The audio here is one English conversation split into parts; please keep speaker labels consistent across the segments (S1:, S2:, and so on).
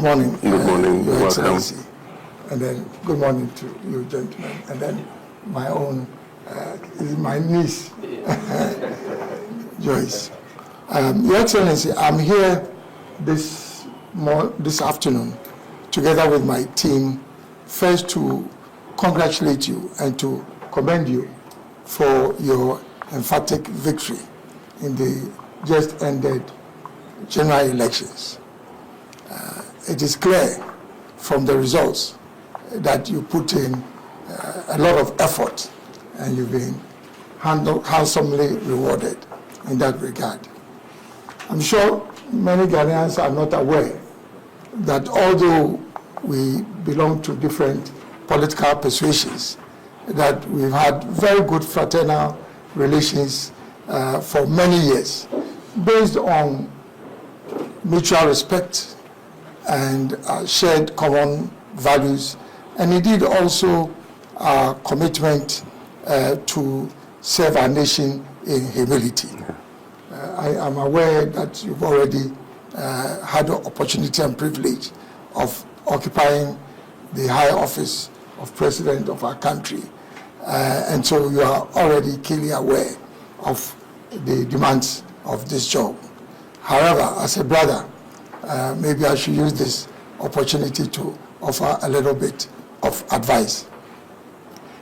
S1: morning.
S2: Good morning.
S1: Your
S2: Welcome.
S1: Excellency. And then good morning to you, gentlemen. And then my own, my niece, Joyce. Your Excellency, I'm here this afternoon together with my team, first to congratulate you and to commend you for your emphatic victory in the just ended general elections. It is clear from the results that you put in a lot of effort and you've been handsomely rewarded in that regard. I'm sure many Ghanaians are not aware that although we belong to different political persuasions, that we've had very good fraternal relations for many years, based on mutual respect and shared common values, and indeed also our commitment to serve our nation in humility. I am aware that you've already had the opportunity and privilege of occupying the high office of President of our country, and so you are already keenly aware of the demands of this job. However, as a brother, maybe I should use this opportunity to offer a little bit of advice.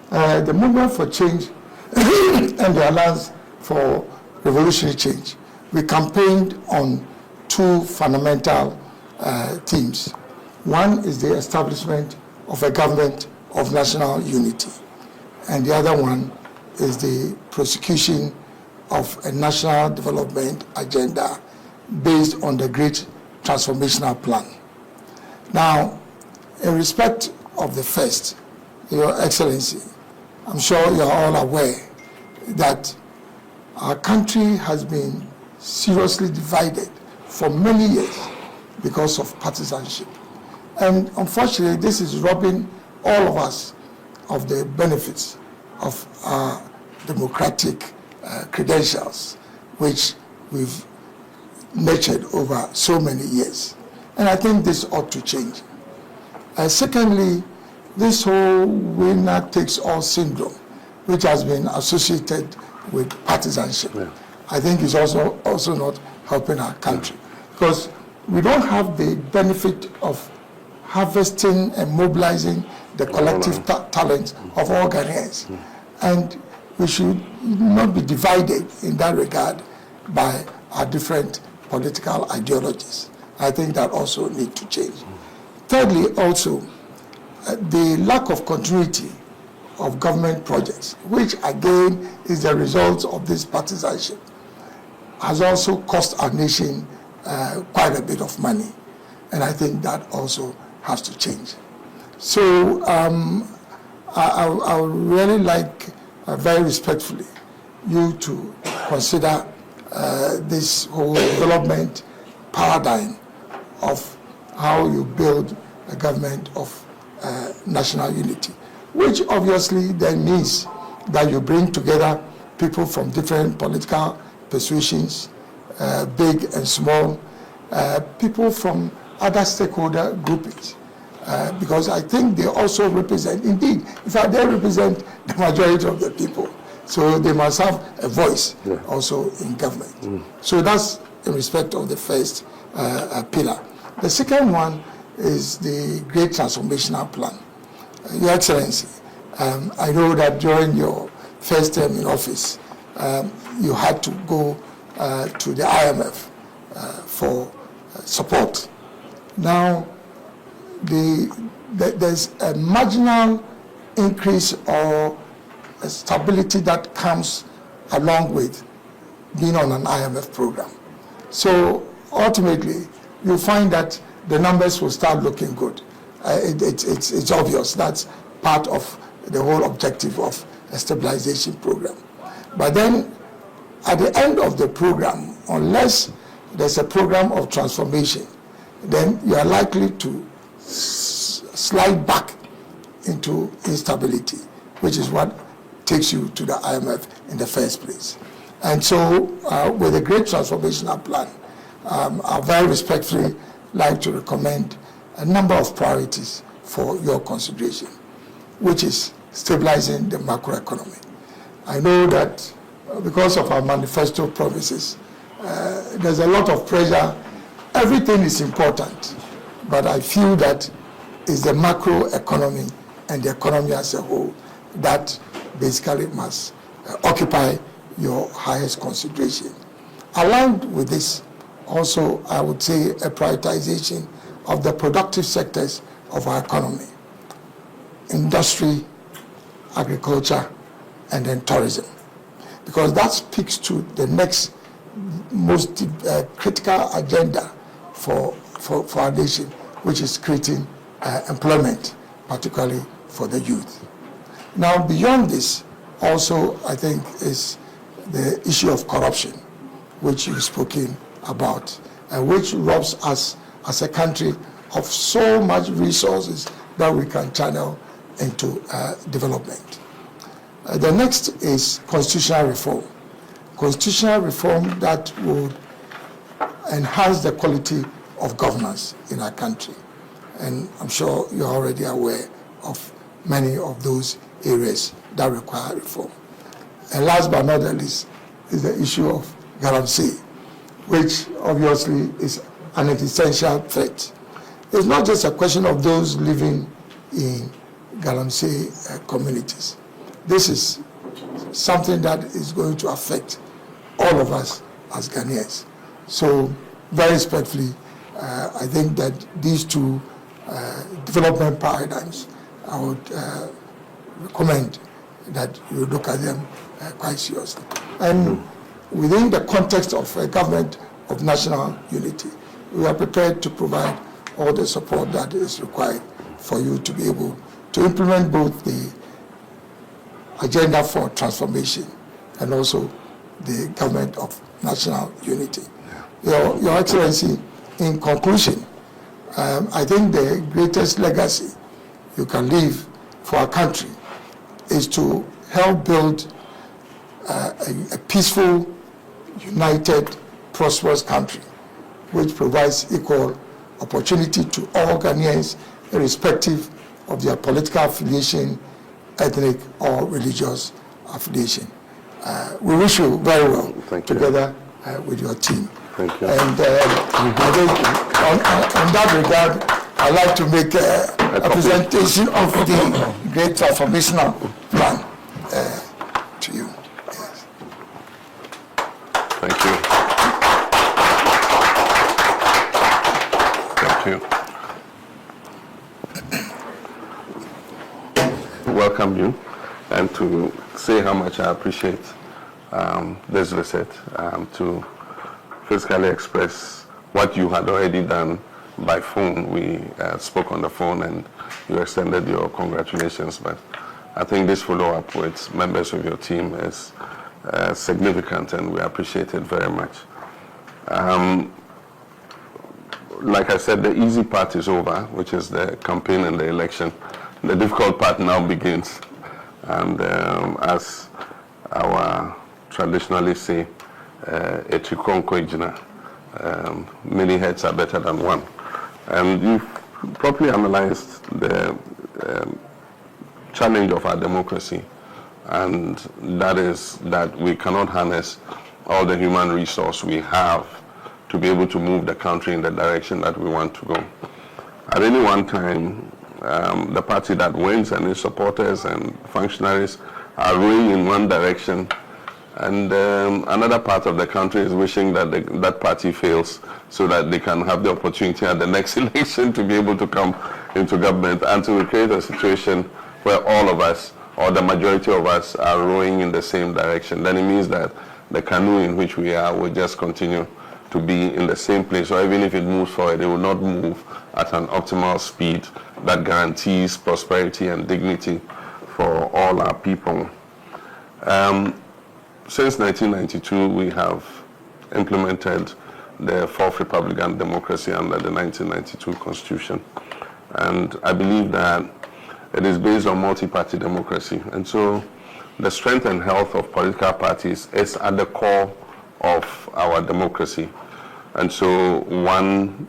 S1: The Movement for Change and the Alliance for Revolutionary Change, we campaigned on two fundamental themes. One is the establishment of a government of national unity, and the other one is the prosecution of a national development agenda based on the Great Transformational Plan. Now, in respect of the first, Your Excellency, I'm sure you're all aware that our country has been seriously divided for many years because of partisanship. And unfortunately, this is robbing all of us of the benefits of our democratic credentials, which we've nurtured over so many years. And I think this ought to change. Secondly, this whole winner takes all syndrome, which has been associated with partisanship, I think is also not helping our country, because we don't have the benefit of harvesting and mobilizing the collective talent of all Ghanaians. And we should not be divided in that regard by our different political ideologies. I think that also needs to change. Thirdly, also, the lack of continuity of government projects, which again is the result of this partisanship, has also cost our nation quite a bit of money. And I think that also has to change. So I would really like, very respectfully, you to consider this whole development paradigm of how you build a government of national unity, which obviously then means that you bring together people from different political persuasions, big and small, people from other stakeholder groupings, because I think they also represent, indeed, in fact, they represent the majority of the people. So they must have a voice also in government. So that's in respect of the first pillar. The second one is the Great Transformational Plan. Your Excellency, I know that during your first term in office, you had to go to the IMF for support. Now, there's a marginal increase or a stability that comes along with being on an IMF program. So ultimately, you'll find that the numbers will start looking good. It's obvious. That's part of the whole objective of a stabilization program. But then, at the end of the program, unless there's a program of transformation, then you are likely to slide back into instability, which is what takes you to the IMF in the first place. And so, with the Great Transformational Plan, I very respectfully like to recommend a number of priorities for your consideration, which is stabilizing the macroeconomy. I know that because of our manifesto promises, there's a lot of pressure. Everything is important, but I feel that it's the macroeconomy and the economy as a whole that basically must occupy your highest consideration. Aligned with this, also, I would say a prioritization of the productive sectors of our economy: industry, agriculture, and then tourism. Because that speaks to the next most critical agenda for our nation, which is creating employment, particularly for the youth. Now, beyond this, also, I think, is the issue of corruption, which you've spoken about, and which robs us as a country of so much resources that we can channel into development. The next is constitutional reform. Constitutional reform that would enhance the quality of governance in our country. And I'm sure you're already aware of many of those areas that require reform. And last but not the least is the issue of galamsey, which obviously is an existential threat. It's not just a question of those living in galamsey communities. This is something that is going to affect all of us as Ghanaians. So, very respectfully, I think that these two development paradigms, I would recommend that you look at them quite seriously. And within the context of a government of national unity, we are prepared to provide all the support that is required for you to be able to implement both the agenda for transformation and also the government of national unity. Your Excellency, in conclusion, I think the greatest legacy you can leave for our country is to help build a peaceful, united, prosperous country which provides equal opportunity to all Ghanaians, irrespective of their political affiliation, ethnic or religious affiliation. We wish you very well together with your team.
S2: Thank you.
S1: And I think on that regard, I'd like to make a presentation of the great transformational plan to you. Yes.
S2: Thank you. Thank you. Welcome you, and to say how much I appreciate this visit, to physically express what you had already done by phone. We spoke on the phone and you extended your congratulations, but I think this follow-up with members of your team is significant, and we appreciate it very much. Like I said, the easy part is over, which is the campaign and the election. The difficult part now begins, and as our traditionally say, many heads are better than one. And you've properly analyzed the challenge of our democracy, and that is that we cannot harness all the human resource we have to be able to move the country in the direction that we want to go. At any one time, the party that wins and its supporters and functionaries are rowing in one direction, and another part of the country is wishing that that party fails so that they can have the opportunity at the next election to be able to come into government, until we create a situation where all of us, or the majority of us, are rowing in the same direction. Then it means that the canoe in which we are will just continue to be in the same place, or even if it moves forward, it will not move at an optimal speed that guarantees prosperity and dignity for all our people. Since 1992, we have implemented the Fourth Republican Democracy under the 1992 Constitution. And I believe that it is based on multi-party democracy. And so the strength and health of political parties is at the core of our democracy. And so one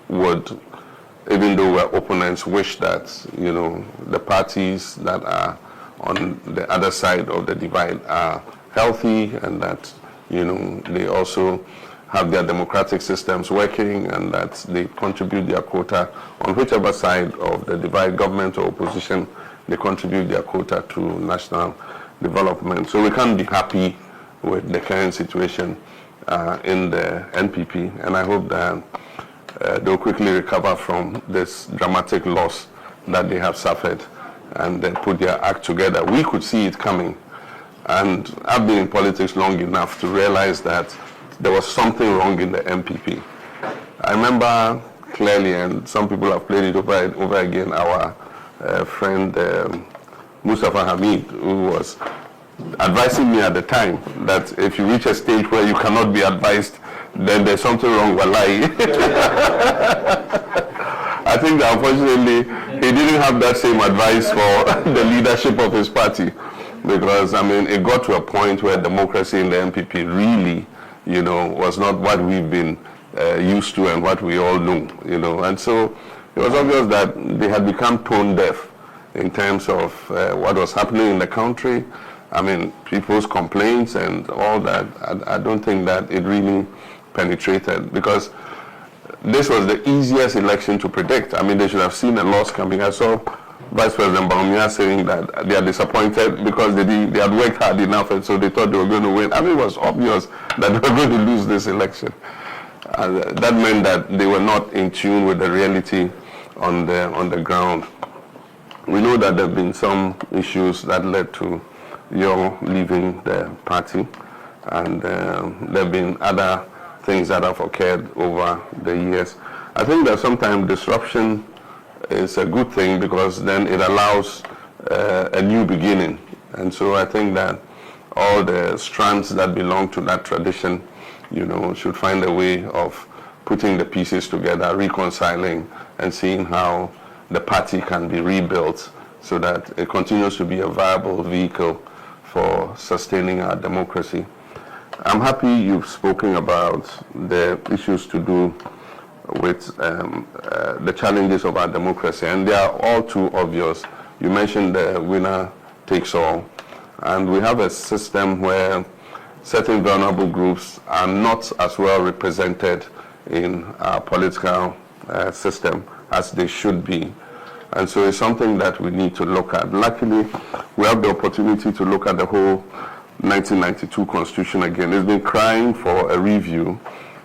S2: would even though our opponents wish that, the parties that are on the other side of the divide are healthy and that, they also have their democratic systems working and that they contribute their quota on whichever side of the divide, government or opposition, they contribute their quota to national development. So we can't be happy with the current situation in the NPP, and I hope that they'll quickly recover from this dramatic loss that they have suffered and then put their act together. We could see it coming, and I've been in politics long enough to realize that there was something wrong in the NPP. I remember clearly, and some people have played it over again, our friend Mustafa Hamid, who was advising me at the time that if you reach a stage where you cannot be advised, then there's something wrong, wallahi. I think that unfortunately he didn't have that same advice for the leadership of his party, because it got to a point where democracy in the NPP really, was not what we've been used to and what we all knew, and so it was obvious that they had become tone deaf in terms of what was happening in the country. People's complaints and all that, I don't think that it really penetrated, because this was the easiest election to predict. They should have seen a loss coming. I saw Vice President Bawumia saying that they are disappointed because they had worked hard enough and so they thought they were going to win. It was obvious that they were going to lose this election. That meant that they were not in tune with the reality on the ground. We know that there have been some issues that led to your leaving the party, and there have been other things that have occurred over the years. I think that sometimes disruption is a good thing because then it allows a new beginning. And so I think that all the strands that belong to that tradition, should find a way of putting the pieces together, reconciling, and seeing how the party can be rebuilt so that it continues to be a viable vehicle for sustaining our democracy. I'm happy you've spoken about the issues to do with the challenges of our democracy, and they are all too obvious. You mentioned the winner takes all, and we have a system where certain vulnerable groups are not as well represented in our political system as they should be. And so it's something that we need to look at. Luckily, we have the opportunity to look at the whole 1992 Constitution again. It's been crying for a review,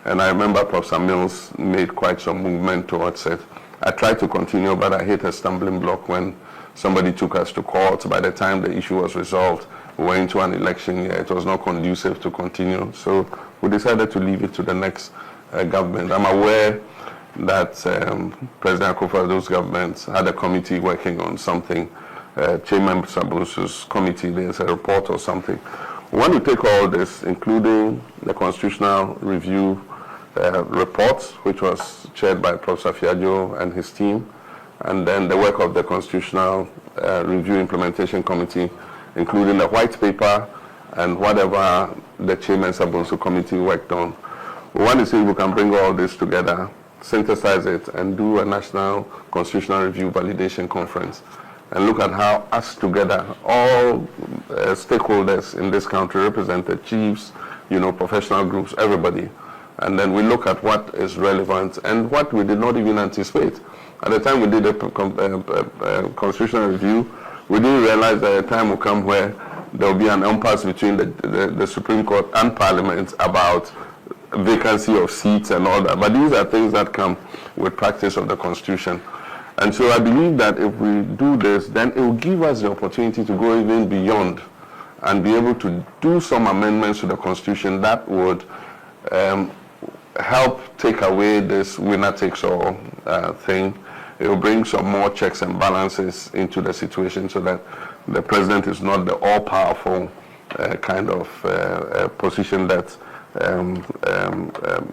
S2: and I remember Professor Mills made quite some movement towards it. I tried to continue, but I hit a stumbling block when somebody took us to court. By the time the issue was resolved, we went into an election year. It was not conducive to continue. So we decided to leave it to the next government. I'm aware that President Akufo-Addo's government had a committee working on something. Chairman Sabusu's committee, there's a report or something. We want to take all this, including the constitutional review report, which was chaired by Professor Fiajo and his team, and then the work of the Constitutional Review Implementation Committee, including the white paper and whatever the Chairman Sabusu committee worked on. We want to see if we can bring all this together, synthesize it, and do a national constitutional review validation conference and look at how us together, all stakeholders in this country, represented chiefs, professional groups, everybody, and then we look at what is relevant and what we did not even anticipate. At the time we did a constitutional review, we didn't realize that a time will come where there will be an impasse between the Supreme Court and Parliament about vacancy of seats and all that. But these are things that come with practice of the Constitution. And so I believe that if we do this, then it will give us the opportunity to go even beyond and be able to do some amendments to the Constitution that would help take away this winner-takes-all thing. It will bring some more checks and balances into the situation so that the president is not the all-powerful kind of position that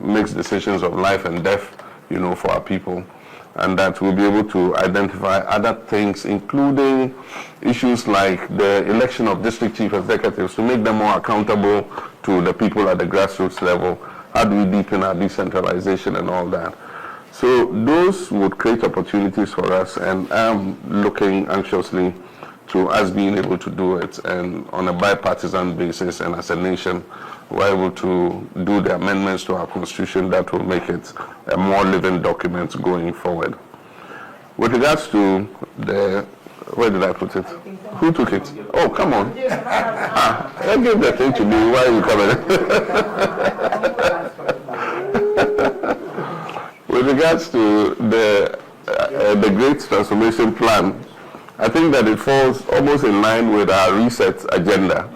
S2: makes decisions of life and death, for our people. And that we'll be able to identify other things, including issues like the election of district chief executives, to make them more accountable to the people at the grassroots level. How do we deepen our decentralization and all that? So those would create opportunities for us, and I'm looking anxiously to us being able to do it, and on a bipartisan basis, and as a nation, we're able to do the amendments to our constitution that will make it a more living document going forward. With regards to the, where did I put it? Who took it? Oh, come on. I gave the thing to me. Why are you coming? With regards to the Great Transformation Plan, I think that it falls almost in line with our reset agenda,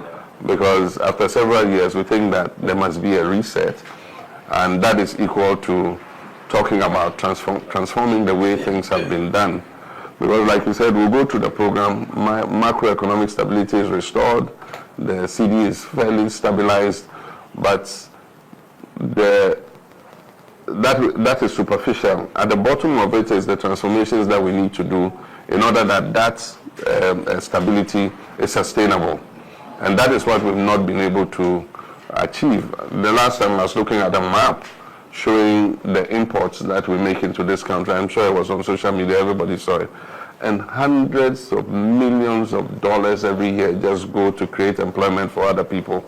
S2: because after several years we think that there must be a reset, and that is equal to talking about transforming the way things have been done. Because like you said, we'll go to the program, macroeconomic stability is restored, the CD is fairly stabilized, but that is superficial. At the bottom of it is the transformations that we need to do in order that stability is sustainable. And that is what we've not been able to achieve. The last time I was looking at a map showing the imports that we make into this country. I'm sure it was on social media, everybody saw it. And hundreds of millions of dollars every year just go to create employment for other people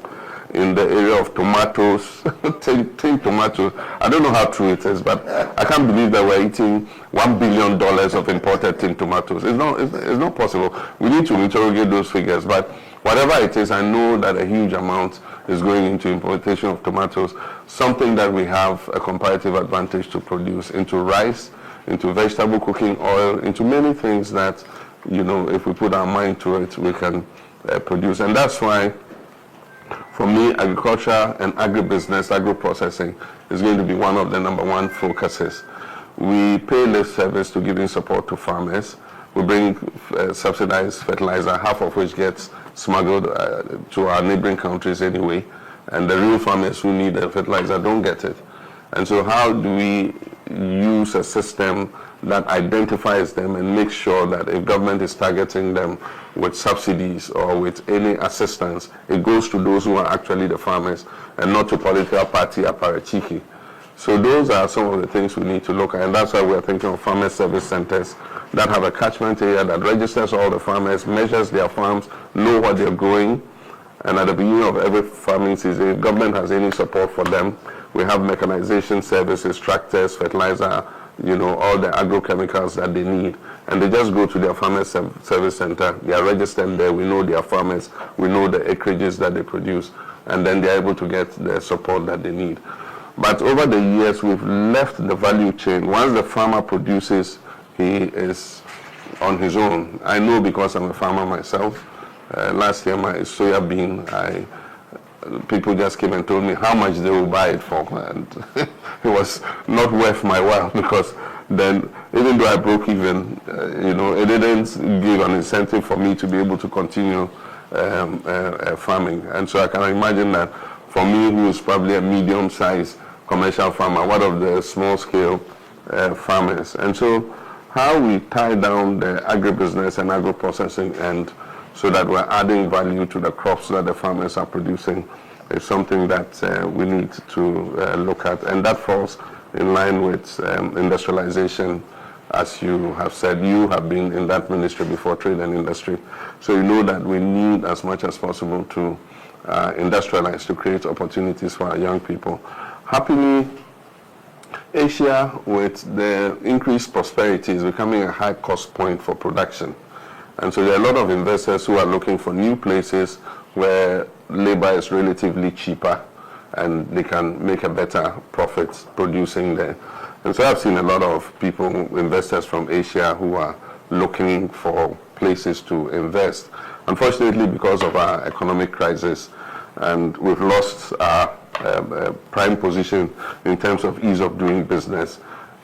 S2: in the area of tomatoes, tin tomatoes. I don't know how true it is, but I can't believe that we're eating $1 billion of imported tin tomatoes. It's not possible. We need to interrogate those figures, but whatever it is, I know that a huge amount is going into importation of tomatoes, something that we have a comparative advantage to produce, into rice, into vegetable cooking oil, into many things that, if we put our mind to it, we can produce. And that's why, for me, agriculture and agribusiness, agro-processing is going to be one of the #1 focuses. We pay lip service to giving support to farmers. We bring subsidized fertilizer, half of which gets smuggled to our neighboring countries anyway, and the real farmers who need the fertilizer don't get it. And so how do we use a system that identifies them and makes sure that if government is targeting them with subsidies or with any assistance, it goes to those who are actually the farmers and not to political party apparatchiki. So those are some of the things we need to look at, and that's why we're thinking of farmer service centers that have a catchment area that registers all the farmers, measures their farms, know what they're growing, and at the beginning of every farming season, if government has any support for them, we have mechanization services, tractors, fertilizer, all the agrochemicals that they need. And they just go to their farmer service center, they are registered there, we know their farmers, we know the acreages that they produce, and then they're able to get the support that they need. But over the years, we've left the value chain. Once the farmer produces, he is on his own. I know because I'm a farmer myself. Last year, my soya bean, people just came and told me how much they will buy it for, and it was not worth my while, because then, even though I broke even, it didn't give an incentive for me to be able to continue farming. And so I can imagine that for me, who is probably a medium-sized commercial farmer, one of the small-scale farmers. And so how we tie down the agribusiness and agro-processing end so that we're adding value to the crops that the farmers are producing is something that we need to look at. And that falls in line with industrialization. As you have said, you have been in that ministry before, trade and industry. So you know that we need as much as possible to industrialize, to create opportunities for our young people. Happily, Asia, with the increased prosperity, is becoming a high cost point for production. And so there are a lot of investors who are looking for new places where labor is relatively cheaper and they can make a better profit producing there. And so I've seen a lot of people, investors from Asia, who are looking for places to invest. Unfortunately, because of our economic crisis, and we've lost our prime position in terms of ease of doing business,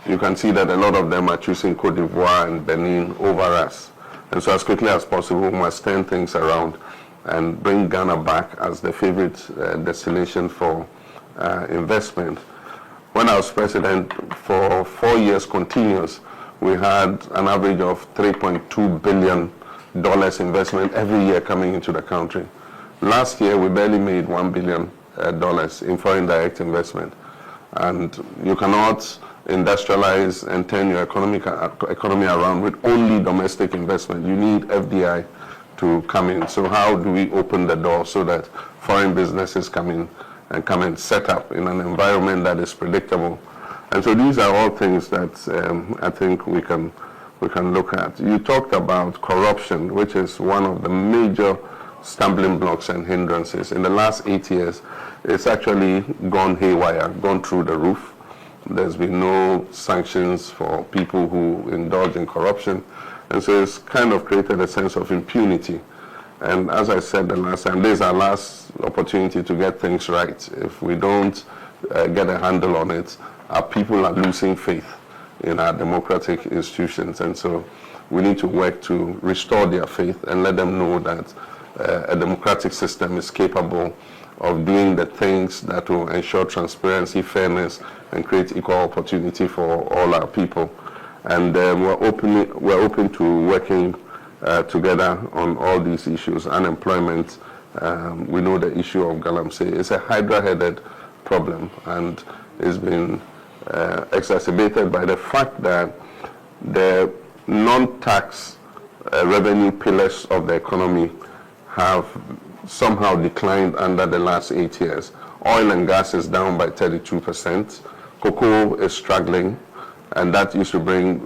S2: you can see that a lot of them are choosing Cote d'Ivoire and Benin over us. And so as quickly as possible, we must turn things around and bring Ghana back as the favorite destination for investment. When I was president, for 4 years continuous, we had an average of $3.2 billion investment every year coming into the country. Last year, we barely made $1 billion in foreign direct investment. And you cannot industrialize and turn your economy around with only domestic investment. You need FDI to come in. So how do we open the door so that foreign businesses come in and come and set up in an environment that is predictable? And so these are all things that I think we can look at. You talked about corruption, which is one of the major stumbling blocks and hindrances. In the last 8 years, it's actually gone haywire, gone through the roof. There's been no sanctions for people who indulge in corruption. And so it's kind of created a sense of impunity. And as I said the last time, this is our last opportunity to get things right. If we don't get a handle on it, our people are losing faith in our democratic institutions. And so we need to work to restore their faith and let them know that a democratic system is capable of doing the things that will ensure transparency, fairness, and create equal opportunity for all our people. And we're open to working together on all these issues. Unemployment, we know the issue of Galamsey is a hydra-headed problem, and it's been exacerbated by the fact that the non-tax revenue pillars of the economy have somehow declined under the last 8 years. Oil and gas is down by 32%. Cocoa is struggling, and that used to bring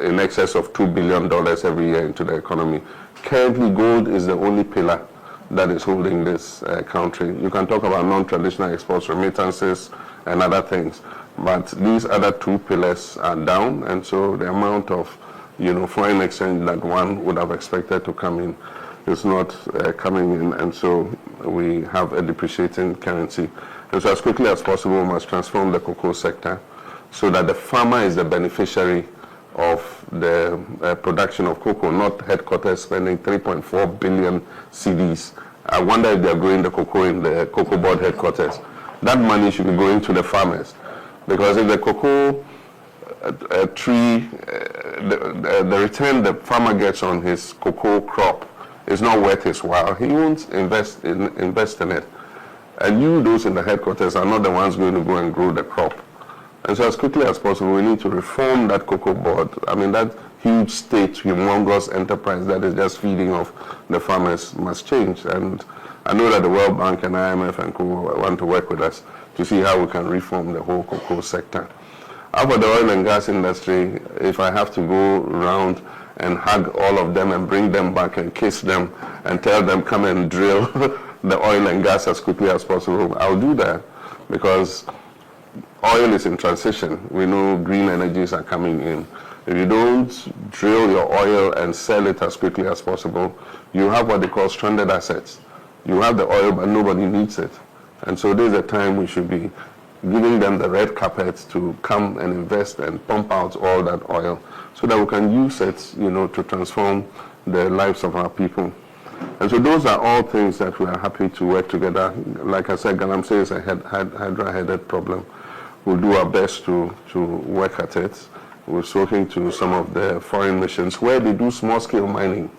S2: in excess of $2 billion every year into the economy. Currently, gold is the only pillar that is holding this country. You can talk about non-traditional exports, remittances, and other things, but these other two pillars are down, and so the amount of foreign exchange that one would have expected to come in is not coming in, and so we have a depreciating currency. And so as quickly as possible, we must transform the cocoa sector so that the farmer is the beneficiary of the production of cocoa, not headquarters spending 3.4 billion cedis. I wonder if they're growing the cocoa in the cocoa board headquarters. That money should be going to the farmers, because if the cocoa tree, the return the farmer gets on his cocoa crop is not worth his while, he won't invest in it. And those in the headquarters, are not the ones going to go and grow the crop. And so as quickly as possible, we need to reform that cocoa board. I mean, that huge state, humongous enterprise that is just feeding off the farmers must change. And I know that the World Bank and IMF and co want to work with us to see how we can reform the whole cocoa sector. How about the oil and gas industry? If I have to go around and hug all of them and bring them back and kiss them and tell them come and drill the oil and gas as quickly as possible, I'll do that, because oil is in transition. We know green energies are coming in. If you don't drill your oil and sell it as quickly as possible, you have what they call stranded assets. You have the oil, but nobody needs it. And so there's a time we should be giving them the red carpet to come and invest and pump out all that oil so that we can use it, to transform the lives of our people. And so those are all things that we are happy to work together. Like I said, Galamsey is a hydra-headed problem. We'll do our best to work at it. We're talking to some of the foreign missions where they do small-scale mining.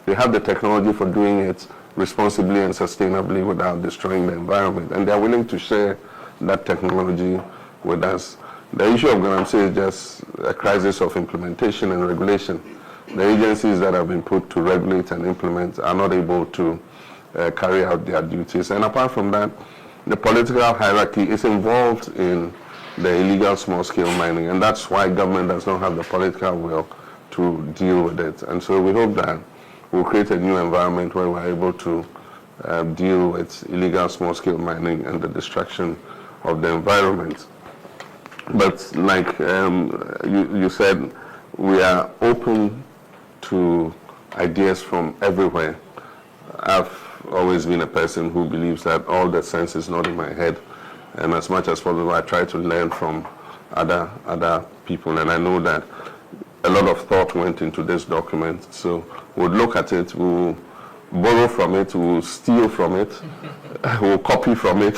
S2: They have the technology for doing it responsibly and sustainably without destroying the environment, and they're willing to share that technology with us. The issue of Galamsey is just a crisis of implementation and regulation. The agencies that have been put to regulate and implement are not able to carry out their duties. And apart from that, the political hierarchy is involved in the illegal small-scale mining, and that's why government does not have the political will to deal with it. And so we hope that we'll create a new environment where we're able to deal with illegal small-scale mining and the destruction of the environment. But like you said, we are open to ideas from everywhere. I've always been a person who believes that all the sense is not in my head, and as much as possible I try to learn from other people, and I know that a lot of thought went into this document. So we'll look at it, we'll borrow from it, we'll steal from it, we'll copy from it.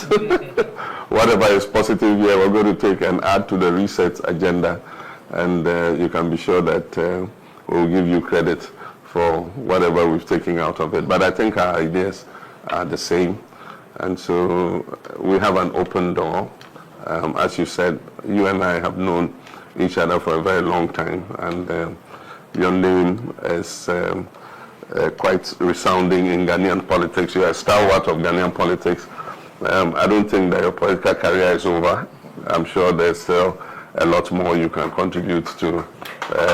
S2: Whatever is positive here, we're going to take and add to the research agenda, and you can be sure that we'll give you credit for whatever we've taken out of it. But I think our ideas are the same, and so we have an open door. As you said, you and I have known each other for a very long time, and your name is quite resounding in Ghanaian politics. You are a stalwart of Ghanaian politics. I don't think that your political career is over. I'm sure there's still a lot more you can contribute to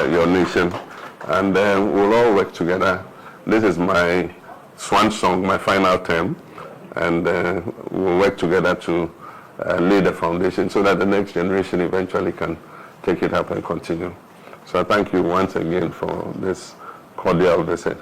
S2: your nation, and we'll all work together. This is my swan song, my final term, and we'll work together to lay the foundation so that the next generation eventually can take it up and continue. So I thank you once again for this cordial visit.